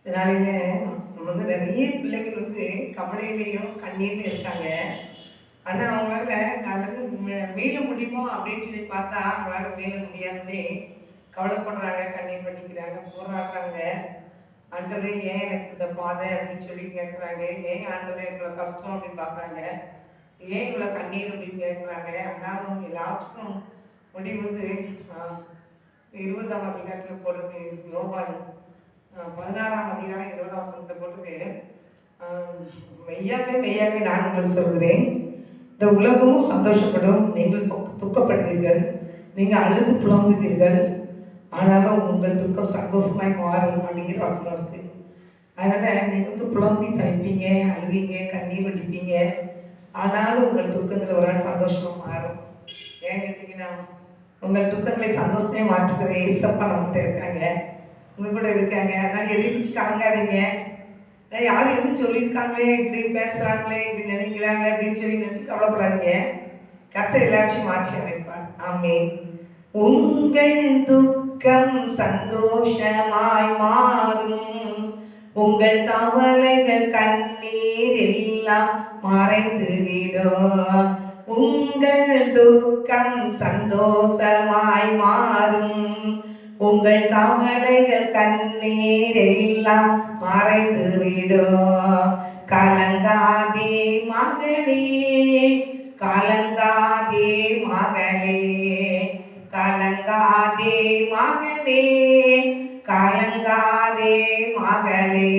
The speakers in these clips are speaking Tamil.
இதனாலேங்க நிறைய பிள்ளைகள் கவலையிலையும் கண்ணீர்லையும் இருக்காங்க. ஆனால் அவங்களால அதுலேருந்து மீள முடியுமோ அப்படின்னு சொல்லி பார்த்தா அவங்களால மீள முடியாதுன்னே கவலைப்படுறாங்க, கண்ணீர் வடிக்கிறாங்க, போராடுறாங்க. ஆண்டவரே ஏன் எனக்கு இந்த பாதை அப்படின்னு சொல்லி கேட்குறாங்க. ஏன் ஆண்டவரே இவ்வளோ கஷ்டம் அப்படின்னு பார்க்குறாங்க. ஏன் இவ்வளோ கண்ணீர் அப்படின்னு கேட்குறாங்க. ஆனாலும் எல்லாத்துக்கும் முடிவு 20ஆம் அதிகாரத்தில் போடுறது. யோவான் 16ஆம் அதிகாரம் 20ஆம் வசனத்தை போட்டுருக்கு. மெய்யாவே மெய்யாவே நான் உங்களுக்கு சொல்கிறேன், இந்த உலகமும் சந்தோஷப்படும், நீங்கள் துக்கப்படுவீர்கள், நீங்கள் அழுது புலம்புவீர்கள், ஆனாலும் உங்கள் துக்கம் சந்தோஷமாய் மாறும் அப்படிங்கிற வசனம் இருக்கு. அதனால நீங்க புலம்பி தவிப்பீங்க, அழுவீங்க, கண்ணீர் வடிப்பீங்க, ஆனாலும் உங்கள் துக்கங்கள் ஒரு நாள் சந்தோஷமா மாறும். ஏன் கேட்டீங்கன்னா, உங்கள் துக்கங்களை சந்தோஷமே மாற்றுகிற ஏசப்பா நம்மகிட்ட இருக்காங்க, உங்க கூட இருக்காங்க. அதனால எதிர்த்து கலங்காதீங்க. யாரும் எதுவும் சொல்லியிருக்காங்களே, இப்படி பேசுறாங்களே, இப்படி நினைக்கிறாங்க அப்படின்னு சொல்லி நினைச்சு கவலைப்படாதீங்க. கர்த்தர் எல்லாத்தையும் மாற்றி அமைப்பார். ஆமென். உங்கள் துக்கம் சந்தோஷமாய் மாறும், உங்கள் கவலைகள் கண்ணீர் எல்லாம் மறைந்து விடும். உங்கள் துக்கம் சந்தோஷமாய் மாறும், உங்கள் கவலைகள் கண்ணீர் எல்லாம் மறைந்து விடும். கலங்காதே மகளே, கலங்காதே மகளே, கலங்காதே மகளே, கலங்காதே மகளே.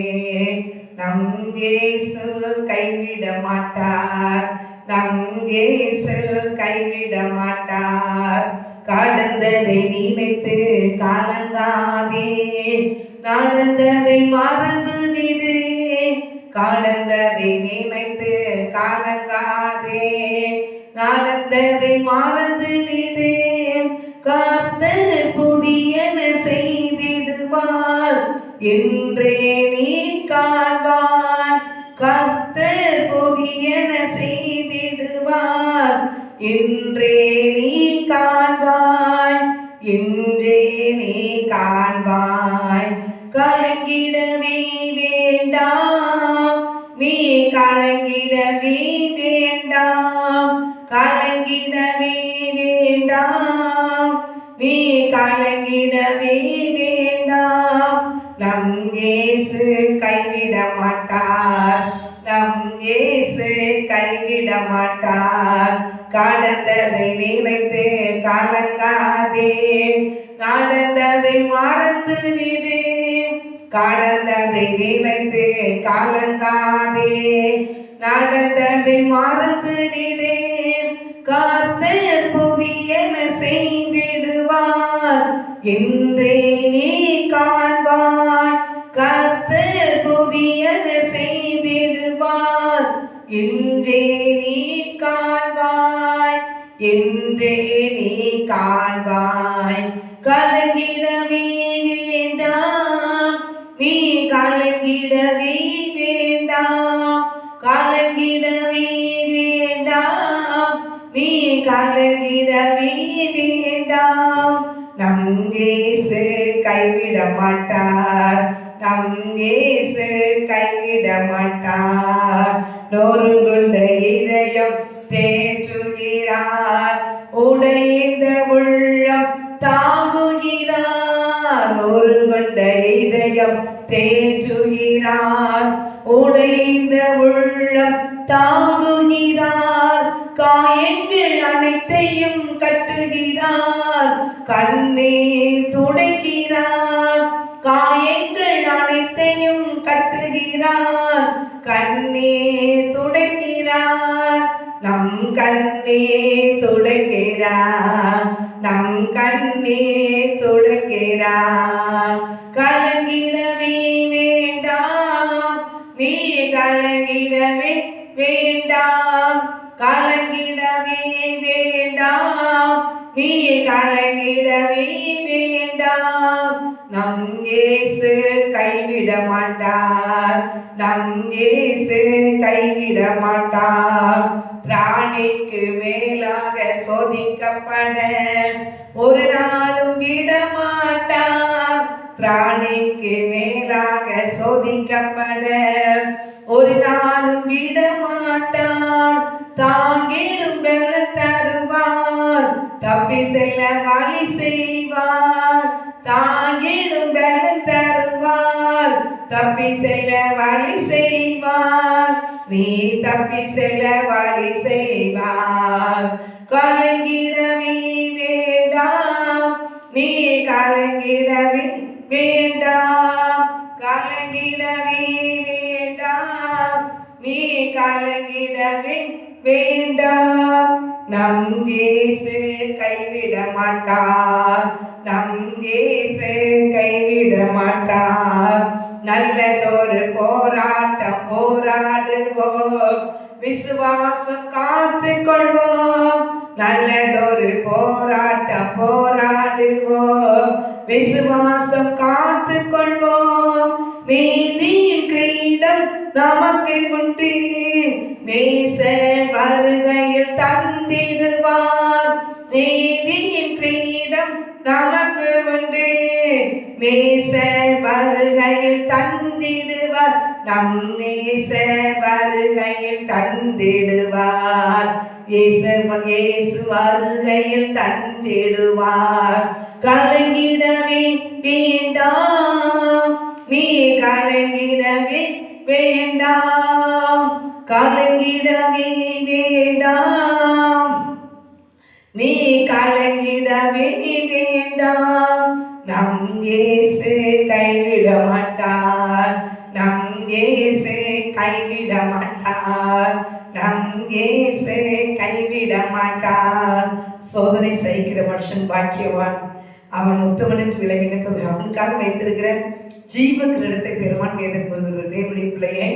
நம் இயேசு கைவிட மாட்டார், நம் இயேசு கைவிட மாட்டார். கடந்ததை நினைத்து கலங்காதே, நடந்ததை மறந்து விடு. கடந்ததை நினைத்து கலங்காதே, நடந்ததை மறந்து விடு. கர்த்தர் புதியன செய்திடுவார், என்றே நீ காண்பாய். கர்த்தர் புதியன செய்திடுவார், என்றே நீ காண்பாய், என்றே நீ காண்பாய். கலங்கிடவே வேண்டாம், நீ கலங்கிடவே வேண்டாம், கலங்கிடவே வேண்டாம், நீ கலங்கிடவே வேண்டாம். நம் இயேசு கைவிட மாட்டார், நம் இயேசு கைவிட மாட்டார். கடந்ததை நினைத்து கலங்காதே, நடந்ததை மறந்து விடு. கடந்ததை நினைத்து கலங்காதே, நடந்ததை மறந்து விடு. கர்த்தர் புதியன செய்திடுவார், என்றே நீ காண்பாய். கர்த்தர் புதியன செய்திடுவார், என்றே நீ காண்பாய், என்றே நீ காண்பாய். கலங்கிடவே வேண்டாம், நீ கலங்கிடவே வேண்டாம், கலங்கிடவே வேண்டாம், நீ கலங்கிடவே வேண்டாம். நம் இயேசு கைவிட மாட்டார், நம் இயேசு கைவிட மாட்டார். நொறுங்குண்ட இதயம் தேற்றுகிறார், உடைந்த உள்ளம் தாங்குகிறார். நொறுங்குண்ட இதயம் தேற்றுகிறார், உடைந்த உள்ளம் தாங்குகிறார். காயங்கள் அனைத்தையும் கட்டுகிறார், கண்ணீர் துடைக்கிறார். காயங்கள் அனைத்தையும் கட்டுகிறார், கண்ணீர் துடைக்கிறார். நம் கண்ணீர் துடைக்கிறார், நம் கண்ணீர் துடைக்கிறார். கலங்கிடவே வேண்டாம், நீ கலங்கிடவே வேண்டாம், கலங்கிடவே வேண்டாம், நீ கலங்கிடவே வேண்டாம். நம் இயேசு கைவிட மாட்டார், நம் இயேசு கைவிட மாட்டார். திராணிக்கு மேலாக சோதிக்கப்பட ஒரு நாளும் விடமாட்டார், திராணிக்கு மேலாக சோதிக்கப்பட ஒரு நாளும் விடமாட்டார். தாங்கிடும் பலன் தருவார், தப்பி செல்ல வழி செய்வார். தாங்கிடும் பலன் தருவார், தப்பி செல்ல வழி செய்வார். நீ தப்பி செல்ல வழி செய்வார். கலங்கிடவே வேண்டாம், நீ கலங்கிடவே வேண்டாம். கலங்கிடவே வேண்டாம், நீ கலங்கிடவே வேண்டாம். நம் இயேசு கைவிட மாட்டார், நம் இயேசு கைவிட மாட்டார். நல்லதொரு போராட்டம் போராடுவோம், விசுவாசம் காத்து கொள்வோம். நல்லதொரு போராட்டம் போராடுவோம், விசுவாசம் காத்து கொள்வோம். நீதியின் கிரீடம் நமக்கு உண்டு, நேச வருகையில் தந்திடுவார். நீதியின் கிரீடம் நமக்கு உண்டு, நேச வருகையில் தந்திடுவார். நம் நேச வருகையில் தந்திடுவார். இயேசு வருகையில் தந்திடுவார். கலங்கிடவே வேண்டாம், நீ கலங்கிடவே வேண்டாம். கலங்கிடவே வேண்டாம், நீ கலங்கிடவே வேண்டாம். நம் இயேசு கைவிட மாட்டார், நம் இயேசு கைவிட மாட்டார், நம் இயேசு கைவிட மாட்டார். சோதனை சகிக்கிற மனுஷன் பாக்கியவான், அவன் உத்தமன் என்று விளங்கினது அவனுக்காக வைத்திருக்கிற ஜீவ கிரீடத்தை பெறுவான் வேதம் கூறுகிறது. தேவனுடைய பிள்ளையே,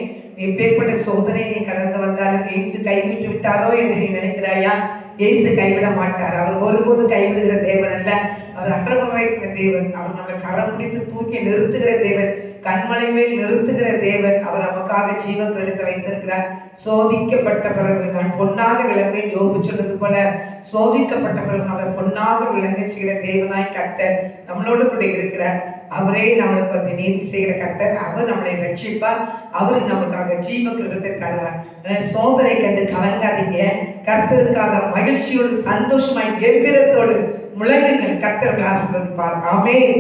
எப்பேற்பட்ட சோதனை நீ கடந்து வந்தாலும் இயேசு கைவிட்டு விட்டாரோ என்று நீ நினைக்கிறாயா? இயேசு கைவிட மாட்டார். அவர் ஒருபோது கைவிடுகிற தேவன் அல்ல, அவர் அகலமுறைக்கிற தேவன். அவர் நம்மளை கரம் பிடித்து தூக்கி நிறுத்துகிற தேவன், கண்மலை மேல் நிறுத்துகிற தேவன். அவர் நமக்காக ஜீவ கிரீடத்தை வைத்திருக்கிறார். சோதிக்கப்பட்ட பிறகு நான் பொன்னாக விளங்குவேன், யோபு சொன்னது போல சோதிக்கப்பட்ட பிறகு நம்மளை பொன்னாக விளங்க செய்கிற தேவனாய் கர்த்தர் நம்மளோடு கூட இருக்கிறார். அவரே நம்மளுக்கு வந்து நீதி செய்கிற கர்த்தர். அவர் நம்மளை ரட்சிப்பார், அவர் நமக்காக ஜீவ கிரீடத்தை தருவார். சோதனை கண்டு கலங்காதீங்க, கர்த்தருக்காக மகிழ்ச்சியோடு சந்தோஷமாய் கம்பீரத்தோடு முழங்குங்கள். கர்த்தர் ஆசீர்வதிப்பார். ஆமென்.